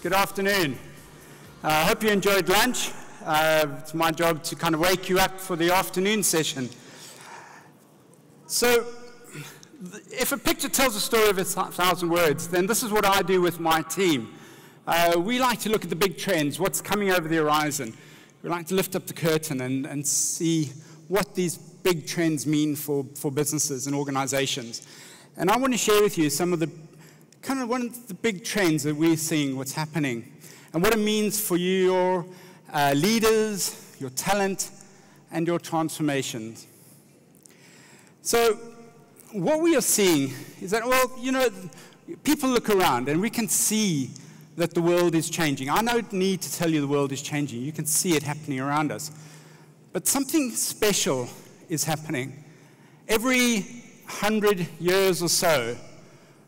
Good afternoon. I hope you enjoyed lunch. It's my job to kind of wake you up for the afternoon session. So, if a picture tells a story of 1,000 words, then this is what I do with my team. We like to look at the big trends, what's coming over the horizon. We like to lift up the curtain and see what these big trends mean for businesses and organizations. And I want to share with you some of the one of the big trends that we're seeing, what's happening, and what it means for your leaders, your talent, and your transformations. So what we are seeing is that, people look around and we can see that the world is changing. I don't need to tell you the world is changing. You can see it happening around us. But something special is happening. Every 100 years or so,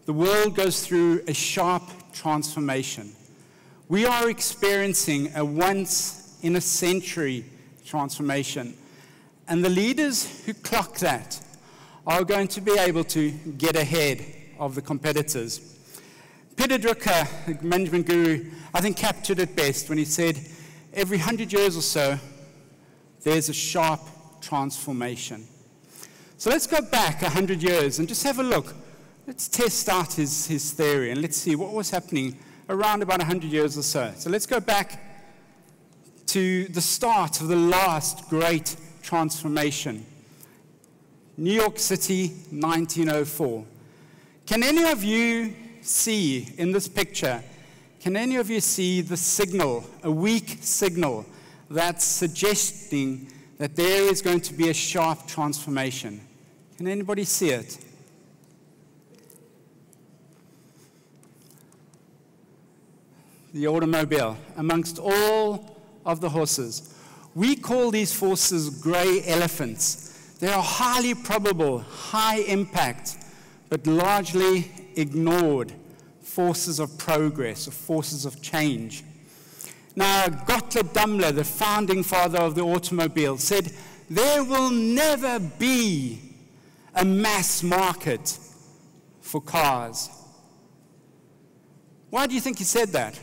the world goes through a sharp transformation. We are experiencing a once-in-a-century transformation. And the leaders who clock that are going to be able to get ahead of the competitors. Peter Drucker, the management guru, I think captured it best when he said, every 100 years or so, there's a sharp transformation. So let's go back 100 years and just have a look. Let's test out his theory and let's see what was happening around about 100 years or so. So let's go back to the start of the last great transformation. New York City, 1904. Can any of you see in this picture, can any of you see the signal, a weak signal, that's suggesting that there is going to be a sharp transformation? Can anybody see it? The automobile, amongst all of the horses. We call these forces gray elephants. They are highly probable, high impact, but largely ignored forces of progress, or forces of change. Now, Gottlieb Daimler, the founding father of the automobile, said, there will never be a mass market for cars. Why do you think he said that?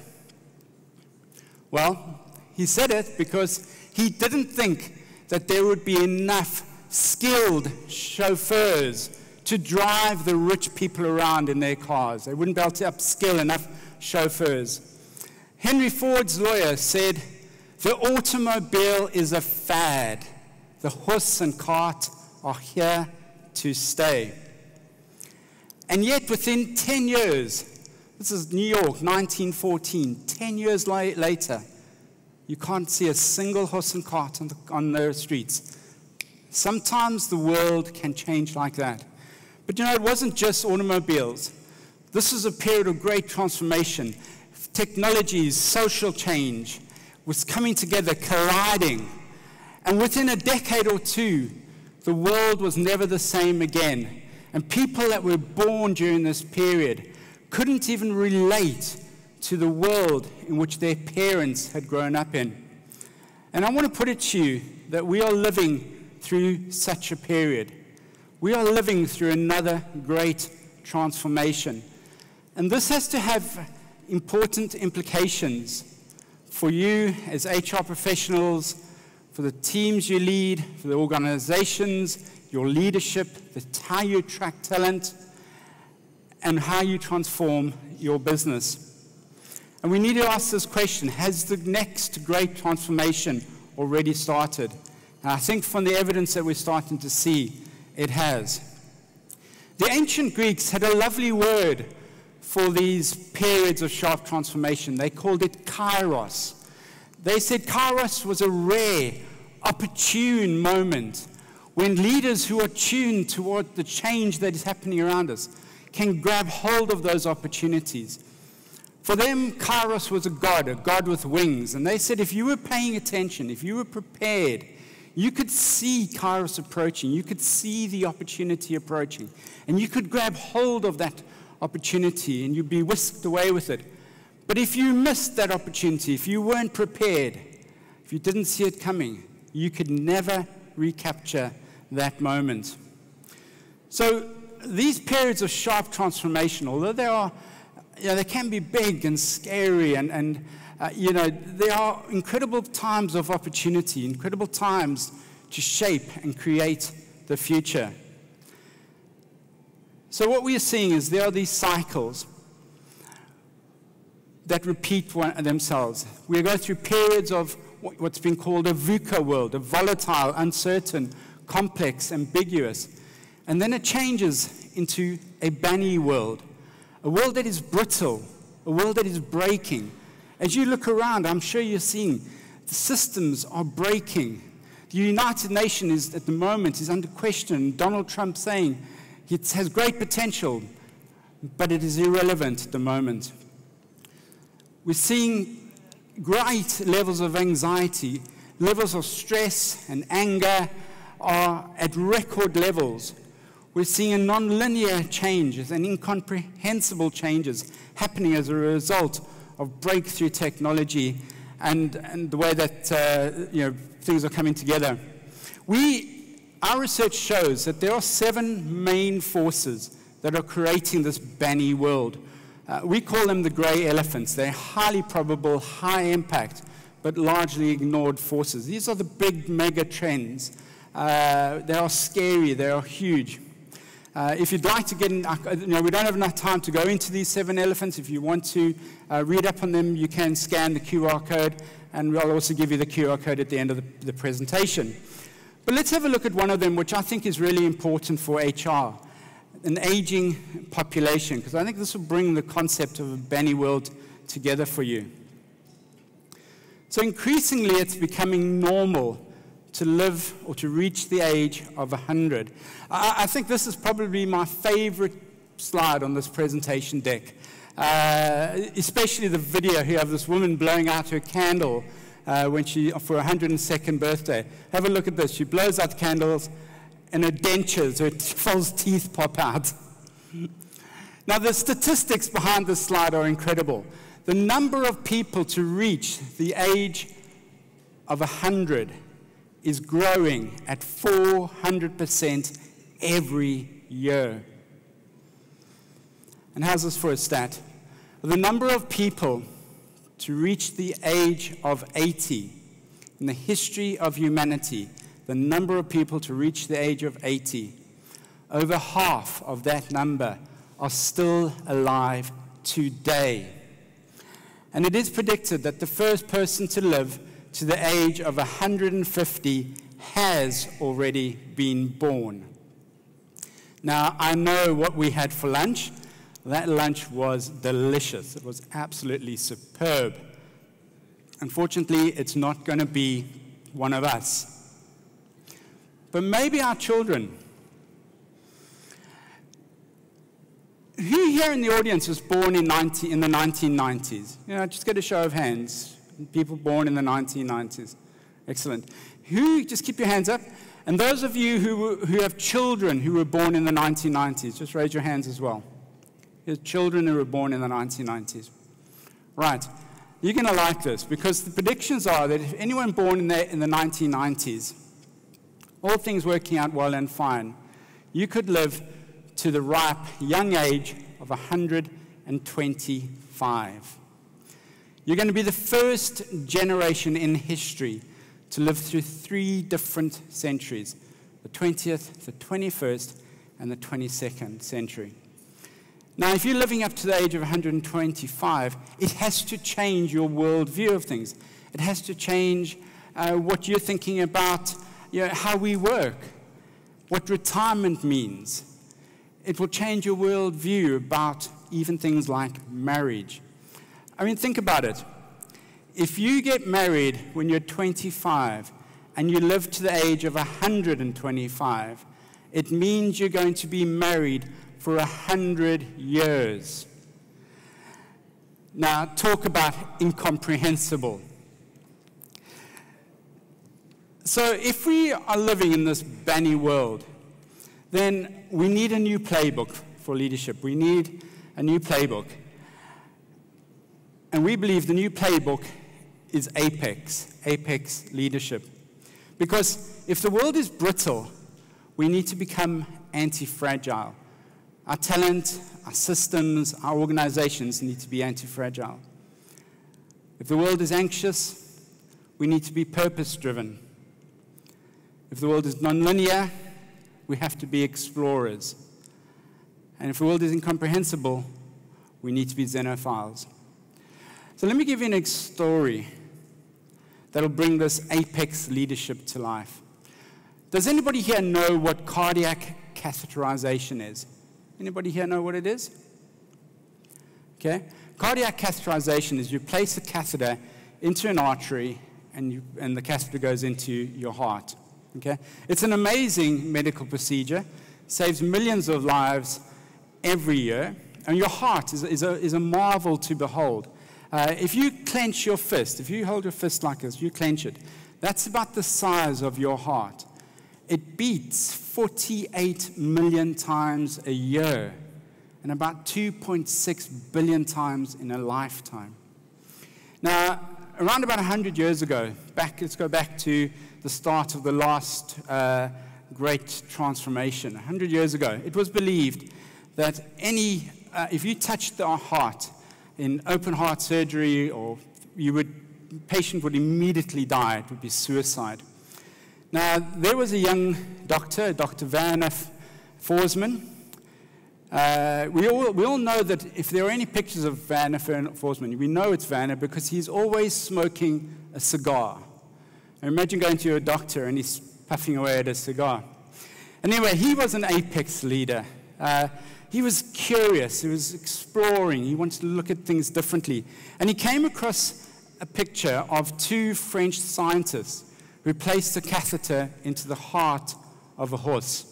Well, he said it because he didn't think that there would be enough skilled chauffeurs to drive the rich people around in their cars. They wouldn't be able to upskill enough chauffeurs. Henry Ford's lawyer said, the automobile is a fad. The horse and cart are here to stay. And yet within 10 years, this is New York, 1914, 10 years later, you can't see a single horse and cart on the streets. Sometimes the world can change like that. But it wasn't just automobiles. This was a period of great transformation. Technologies, social change was coming together, colliding. And within a decade or two, the world was never the same again. And people that were born during this period couldn't even relate to the world in which their parents had grown up in. And I want to put it to you that we are living through such a period. We are living through another great transformation. And this has to have important implications for you as HR professionals, for the teams you lead, for the organizations, your leadership, how you attract talent, and how you transform your business. And we need to ask this question, has the next great transformation already started? And I think from the evidence that we're starting to see, it has. The ancient Greeks had a lovely word for these periods of sharp transformation. They called it kairos. They said kairos was a rare, opportune moment when leaders who are tuned toward the change that is happening around us can grab hold of those opportunities. For them, kairos was a god with wings. And they said if you were paying attention, if you were prepared, you could see kairos approaching. You could see the opportunity approaching. And you could grab hold of that opportunity and you'd be whisked away with it. But if you missed that opportunity, if you weren't prepared, if you didn't see it coming, you could never recapture that moment. So these periods of sharp transformation, although they are they can be big and scary, and there are incredible times of opportunity, incredible times to shape and create the future. So what we are seeing is there are these cycles that repeat themselves. We go through periods of what's been called a VUCA world, a volatile, uncertain, complex, ambiguous. And then it changes into a BANI world, a world that is brittle, a world that is breaking. As you look around, I'm sure you're seeing the systems are breaking. The United Nations at the moment is under question. Donald Trump saying it has great potential, but it is irrelevant at the moment. We're seeing great levels of anxiety, levels of stress and anger are at record levels. We're seeing non-linear changes and incomprehensible changes happening as a result of breakthrough technology and the way that things are coming together. Our research shows that there are 7 main forces that are creating this BANI world. We call them the grey elephants. They're highly probable, high impact, but largely ignored forces. These are the big mega trends. They are scary, they are huge. If you'd like to get in, we don't have enough time to go into these 7 elephants. If you want to read up on them, you can scan the QR code, and I'll also give you the QR code at the end of the presentation. But let's have a look at one of them, which I think is really important for HR. An aging population, because I think this will bring the concept of a BANI world together for you. So increasingly, it's becoming normal to live or to reach the age of 100. I think this is probably my favorite slide on this presentation deck, especially the video here of this woman blowing out her candle for her 102nd birthday. Have a look at this. She blows out candles, and her dentures, her false teeth pop out. Now, the statistics behind this slide are incredible. The number of people to reach the age of 100 is growing at 400% every year. And how's this for a stat? The number of people to reach the age of 80 in the history of humanity, the number of people to reach the age of 80, over half of that number are still alive today. And it is predicted that the first person to live to the age of 150 has already been born. Now, I know what we had for lunch. That lunch was delicious. It was absolutely superb. Unfortunately, it's not going to be one of us. But maybe our children. Who here in the audience was born in the 1990s? Just get a show of hands. People born in the 1990s. Excellent. Just keep your hands up. And those of you who have children who were born in the 1990s, just raise your hands as well. Your children who were born in the 1990s. Right. You're going to like this, because the predictions are that if anyone born in the 1990s, all things working out well and fine, you could live to the ripe young age of 125. You're going to be the first generation in history to live through 3 different centuries, the 20th, the 21st, and the 22nd century. Now, if you're living up to the age of 125, it has to change your worldview of things. It has to change what you're thinking about, how we work, what retirement means. It will change your worldview about even things like marriage. I mean, think about it. If you get married when you're 25 and you live to the age of 125, it means you're going to be married for 100 years. Now, talk about incomprehensible. So if we are living in this BANI world, then we need a new playbook for leadership. We need a new playbook. And we believe the new playbook is apex leadership. Because if the world is brittle, we need to become anti-fragile. Our talent, our systems, our organizations need to be anti-fragile. If the world is anxious, we need to be purpose-driven. If the world is non-linear, we have to be explorers. And if the world is incomprehensible, we need to be xenophiles. So let me give you a story that'll bring this apex leadership to life. Does anybody here know what cardiac catheterization is? Anybody here know what it is? Okay. Cardiac catheterization is you place a catheter into an artery and the catheter goes into your heart. Okay. It's an amazing medical procedure, saves millions of lives every year, and your heart is a marvel to behold. If you clench your fist, if you hold your fist like this, you clench it, that's about the size of your heart. It beats 48 million times a year and about 2.6 billion times in a lifetime. Now, around about 100 years ago, let's go back to the start of the last great transformation. 100 years ago, it was believed that if you touched the heart in open heart surgery, or patient would immediately die. It would be suicide. Now, there was a young doctor, Dr. Werner Forsman. We all know that if there are any pictures of Werner Forsman, we know it's Werner because he's always smoking a cigar. Now, imagine going to your doctor and he's puffing away at a cigar. Anyway, he was an apex leader. He was curious, he was exploring, he wanted to look at things differently. And he came across a picture of two French scientists who placed a catheter into the heart of a horse.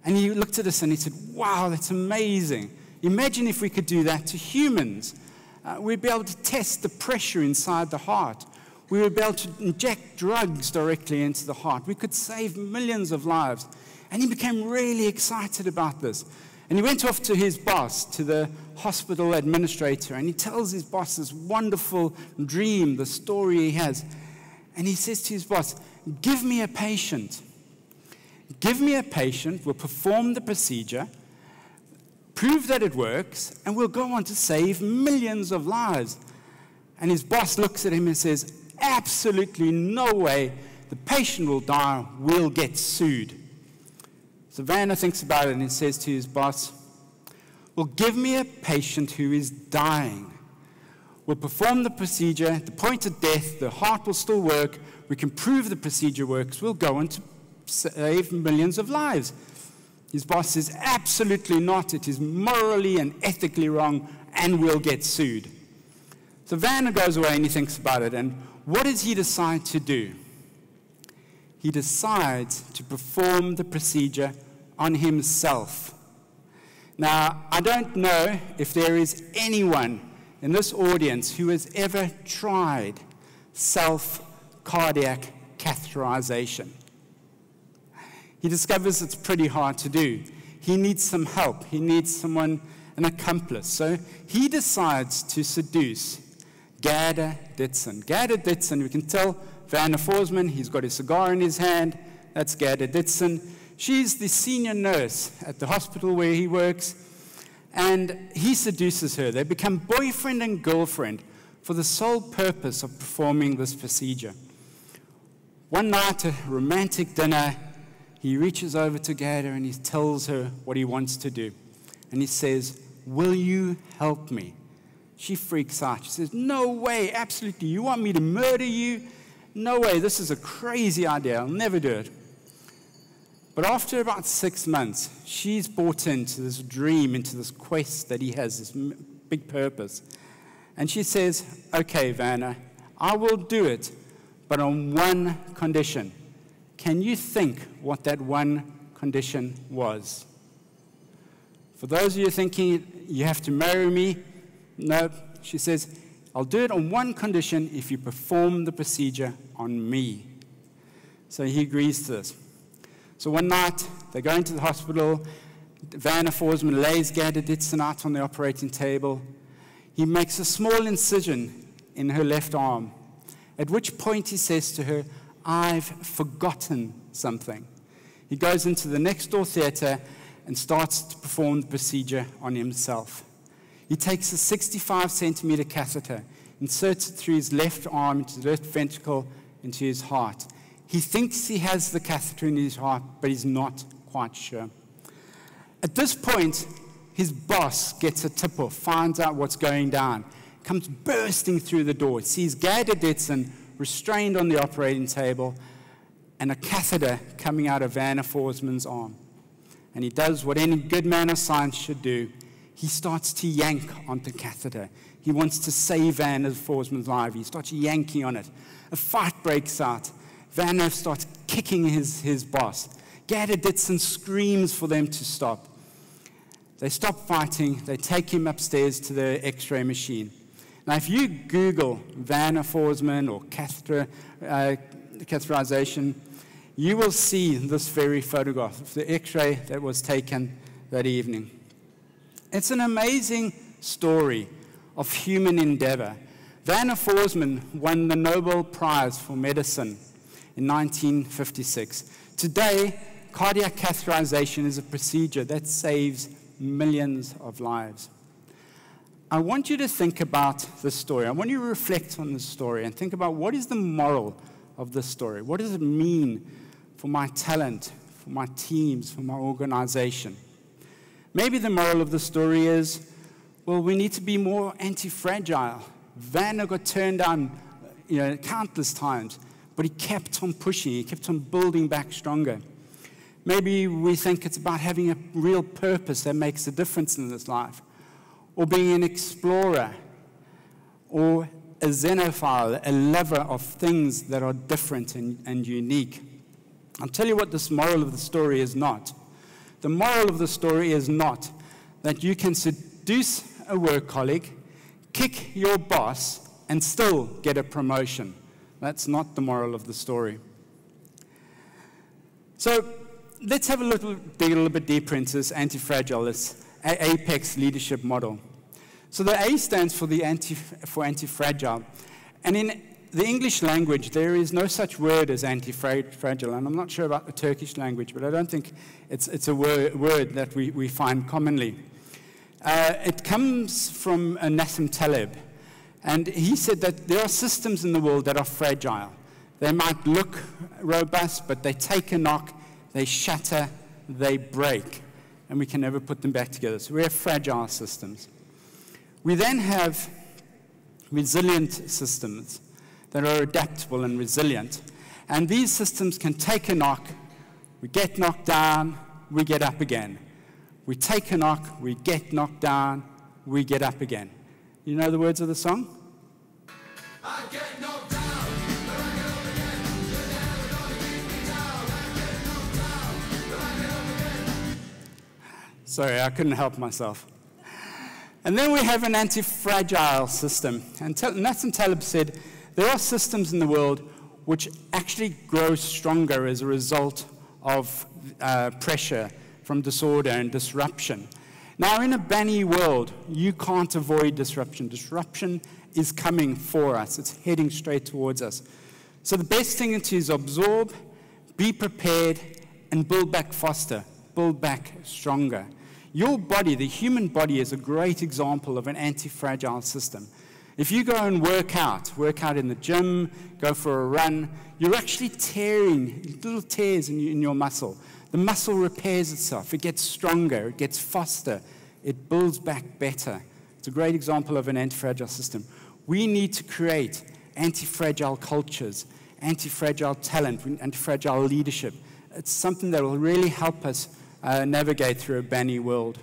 And he looked at us and he said, wow, that's amazing. Imagine if we could do that to humans. We'd be able to test the pressure inside the heart. We would be able to inject drugs directly into the heart. We could save millions of lives. And he became really excited about this. And he went off to his boss, to the hospital administrator, and he tells his boss this wonderful dream, the story he has. And he says to his boss, give me a patient. Give me a patient, we'll perform the procedure, prove that it works, and we'll go on to save millions of lives. And his boss looks at him and says, absolutely no way, the patient will die, we'll get sued. So Werner thinks about it and he says to his boss, well, give me a patient who is dying. We'll perform the procedure, at the point of death, the heart will still work, we can prove the procedure works, we'll go on to save millions of lives. His boss says, absolutely not, it is morally and ethically wrong, and we'll get sued. So Werner goes away and he thinks about it, and what does he decide to do? He decides to perform the procedure on himself. Now, I don't know if there is anyone in this audience who has ever tried self-cardiac catheterization. He discovers it's pretty hard to do. He needs some help. He needs someone, an accomplice. So he decides to seduce Gerda Ditzen. Gerda Ditzen, we can tell Werner Forsman, he's got his cigar in his hand. That's Gerda Ditzen. She's the senior nurse at the hospital where he works. And he seduces her. They become boyfriend and girlfriend for the sole purpose of performing this procedure. One night, a romantic dinner, he reaches over to Gerda and he tells her what he wants to do. And he says, will you help me? She freaks out. She says, no way, absolutely. You want me to murder you? No way, this is a crazy idea. I'll never do it. But after about 6 months, she's bought into this dream, into this quest that he has, this big purpose. And she says, okay, Werner, I will do it, but on one condition. Can you think what that one condition was? For those of you thinking you have to marry me, no, she says, I'll do it on one condition if you perform the procedure on me. So he agrees to this. So one night, they go into the hospital. Werner Forsman lays Gerda Ditzen out on the operating table. He makes a small incision in her left arm, at which point he says to her, I've forgotten something. He goes into the next door theater and starts to perform the procedure on himself. He takes a 65-centimeter catheter, inserts it through his left arm, into the left ventricle, into his heart. He thinks he has the catheter in his heart, but he's not quite sure. At this point, his boss gets a tip-off, finds out what's going down, comes bursting through the door, sees Gerda Ditson restrained on the operating table, and a catheter coming out of Werner Forsman's arm. And he does what any good man of science should do. He starts to yank on the catheter. He wants to save Werner Forsman's life. He starts yanking on it. A fight breaks out. Werner starts kicking his boss. Gerda Ditson screams for them to stop. They stop fighting. They take him upstairs to the X-ray machine. Now, if you Google Werner Forsman or catheterization, you will see this very photograph of the X-ray that was taken that evening. It's an amazing story of human endeavor. Werner Forsman won the Nobel Prize for Medicine in 1956. Today, cardiac catheterization is a procedure that saves millions of lives. I want you to think about this story. I want you to reflect on this story and think about what is the moral of this story. What does it mean for my talent, for my teams, for my organization? Maybe the moral of the story is, well, we need to be more anti-fragile. Werner got turned down, countless times, but he kept on pushing. He kept on building back stronger. Maybe we think it's about having a real purpose that makes a difference in this life, or being an explorer, or a xenophile, a lover of things that are different and unique. I'll tell you what this moral of the story is not. The moral of the story is not that you can seduce a work colleague, kick your boss, and still get a promotion. That's not the moral of the story. So let's dig a little bit deeper into this anti-fragile, this APEX leadership model. So the A stands for anti-fragile. And in the English language, there is no such word as anti-fragile. And I'm not sure about the Turkish language, but I don't think it's a word that we find commonly. It comes from Nassim Taleb. And he said that there are systems in the world that are fragile. They might look robust, but they take a knock, they shatter, they break, and we can never put them back together. So we have fragile systems. We then have resilient systems that are adaptable and resilient. And these systems can take a knock, we get knocked down, we get up again. We take a knock, we get knocked down, we get up again. You know the words of the song? I get knocked down, but I get up again. You're never gonna keep me down. I get knocked down, but I get up again. Sorry, I couldn't help myself. And then we have an anti-fragile system. And Nassim Taleb said, there are systems in the world which actually grow stronger as a result of pressure from disorder and disruption. Now, in a BANI world, you can't avoid disruption. Disruption is coming for us. It's heading straight towards us. So the best thing is absorb, be prepared, and build back faster, build back stronger. Your body, the human body, is a great example of an anti-fragile system. If you go and work out in the gym, go for a run, you're actually tearing little tears in your muscle. The muscle repairs itself. It gets stronger. It gets faster. It builds back better. It's a great example of an anti-fragile system. We need to create anti-fragile cultures, anti-fragile talent, anti-fragile leadership. It's something that will really help us navigate through a BANI world.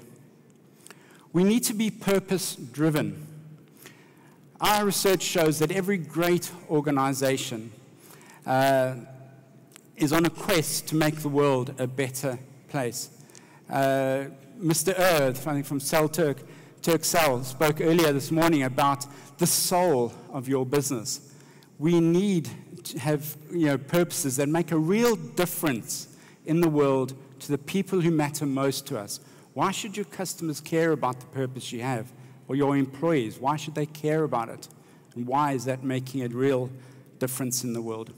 We need to be purpose-driven. Our research shows that every great organization is on a quest to make the world a better place. Mr. Earth, I think from Turkcell, spoke earlier this morning about the soul of your business. We need to have purposes that make a real difference in the world to the people who matter most to us. Why should your customers care about the purpose you have? Or your employees? Why should they care about it? And why is that making a real difference in the world?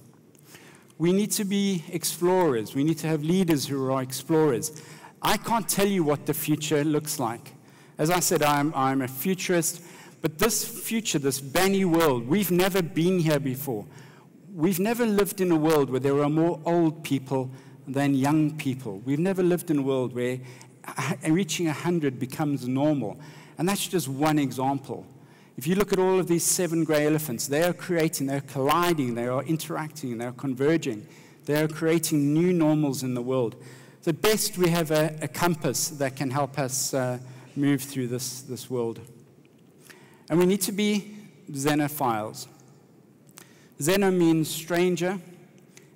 We need to be explorers. We need to have leaders who are explorers. I can't tell you what the future looks like. As I said, I'm a futurist, but this future, this BANI world, we've never been here before. We've never lived in a world where there are more old people than young people. We've never lived in a world where reaching 100 becomes normal. And that's just one example. If you look at all of these 7 grey elephants, they are creating, they're colliding, they are interacting, they are converging. They are creating new normals in the world. So at best, we have a compass that can help us move through this world. And we need to be xenophiles. Xeno means stranger,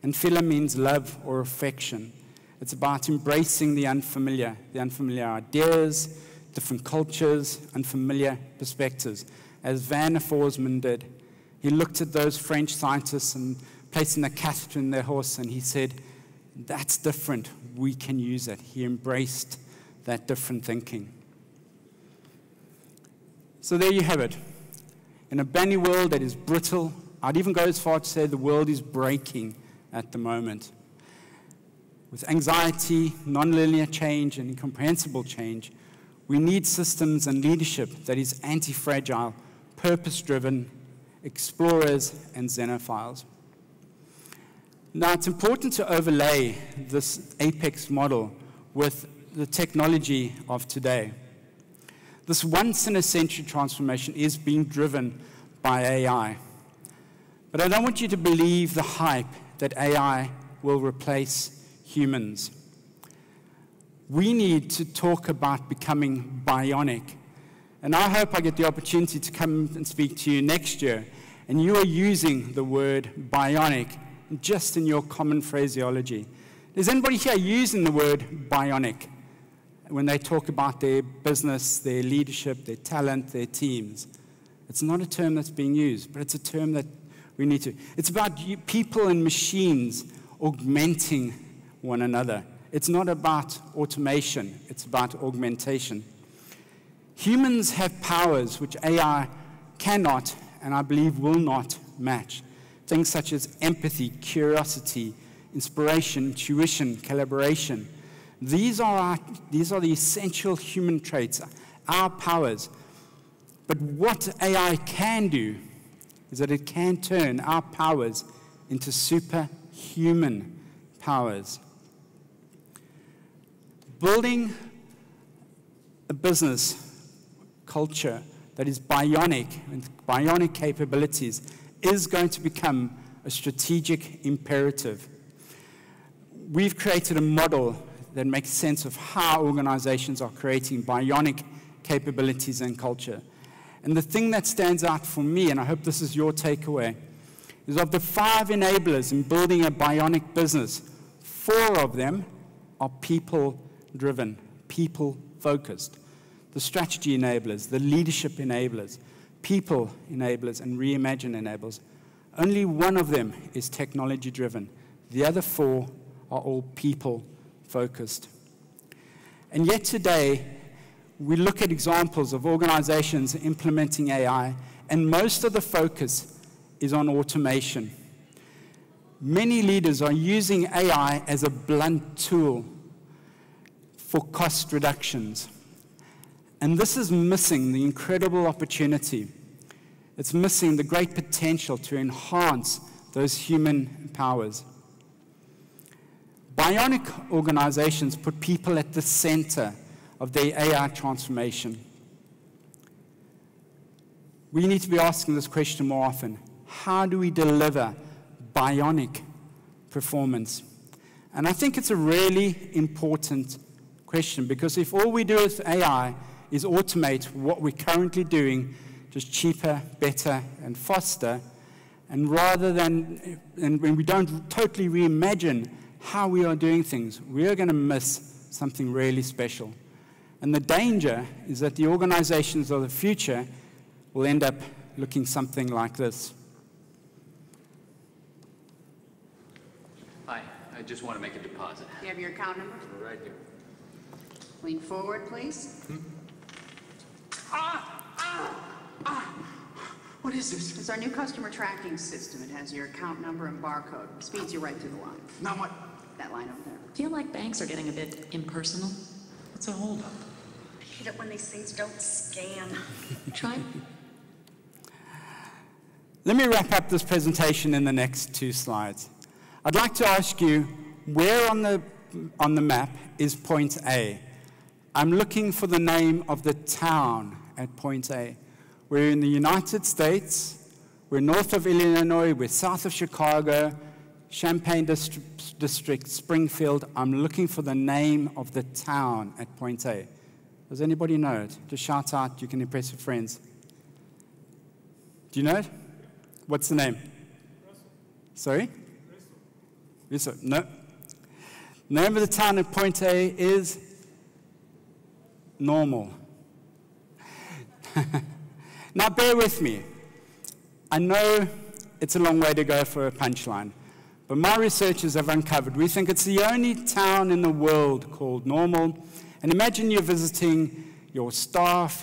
and philo means love or affection. It's about embracing the unfamiliar ideas, different cultures, unfamiliar perspectives. As Van der Forsman did, he looked at those French scientists and placing a catheter in their horse, and he said, that's different, we can use it. He embraced that different thinking. So there you have it. In a BANI world that is brittle, I'd even go as far to say the world is breaking at the moment. With anxiety, non-linear change, and incomprehensible change, we need systems and leadership that is anti-fragile, purpose-driven, explorers, and xenophiles. Now, it's important to overlay this apex model with the technology of today. This once-in-a-century transformation is being driven by AI. But I don't want you to believe the hype that AI will replace humans. We need to talk about becoming bionic. And I hope I get the opportunity to come and speak to you next year, and you are using the word bionic just in your common phraseology. Is anybody here using the word bionic when they talk about their business, their leadership, their talent, their teams? It's not a term that's being used, but it's a term that we need to. It's about people and machines augmenting one another. It's not about automation, it's about augmentation. Humans have powers which AI cannot, and I believe will not, match. Things such as empathy, curiosity, inspiration, intuition, collaboration. These are the essential human traits, our powers. But what AI can do is that it can turn our powers into superhuman powers. Building a business culture that is bionic, with bionic capabilities, is going to become a strategic imperative. We've created a model that makes sense of how organizations are creating bionic capabilities and culture. And the thing that stands out for me, and I hope this is your takeaway, is of the 5 enablers in building a bionic business, 4 of them are people-driven, people-focused. The strategy enablers, the leadership enablers, people enablers, and reimagine enablers. Only 1 of them is technology-driven. The other 4 are all people-focused. And yet today, we look at examples of organizations implementing AI, and most of the focus is on automation. Many leaders are using AI as a blunt tool for cost reductions. And this is missing the incredible opportunity. It's missing the great potential to enhance those human powers. Bionic organizations put people at the center of their AI transformation. We need to be asking this question more often. How do we deliver bionic performance? And I think it's a really important question, because if all we do with AI is automate what we're currently doing, just cheaper, better, and faster, and when we don't totally reimagine how we are doing things, we are going to miss something really special. And the danger is that the organizations of the future will end up looking something like this. Hi, I just want to make a deposit. Do you have your account number? Right here. Lean forward, please. What is this? It's our new customer tracking system. It has your account number and barcode. Speeds you right to the line. Now what? That line over there. Feel like banks are getting a bit impersonal? What's a holdup? I hate it when these things don't scan. Try. Let me wrap up this presentation in the next 2 slides. I'd like to ask you, where on the map is point A? I'm looking for the name of the town at point A. We're in the United States, we're north of Illinois, we're south of Chicago, Champaign District, Springfield. I'm looking for the name of the town at point A. Does anybody know it? Just shout out, you can impress your friends. Do you know it? What's the name? Russell. Sorry? Russell. No. The name of the town at point A is Normal. Now bear with me. I know it's a long way to go for a punchline, but my researchers have uncovered, we think it's the only town in the world called Normal. And imagine you're visiting your staff,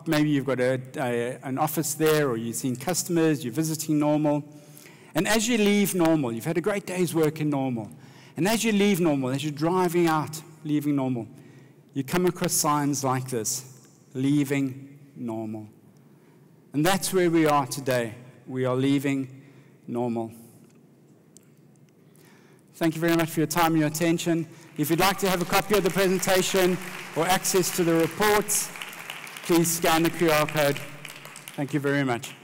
maybe you've got an office there, or you've seen customers, you're visiting Normal. And as you leave Normal, you've had a great day's work in Normal. And as you leave Normal, as you're driving out, leaving Normal, you come across signs like this, leaving Normal. And that's where we are today. We are leaving Normal. Thank you very much for your time and your attention. If you'd like to have a copy of the presentation or access to the reports, please scan the QR code. Thank you very much.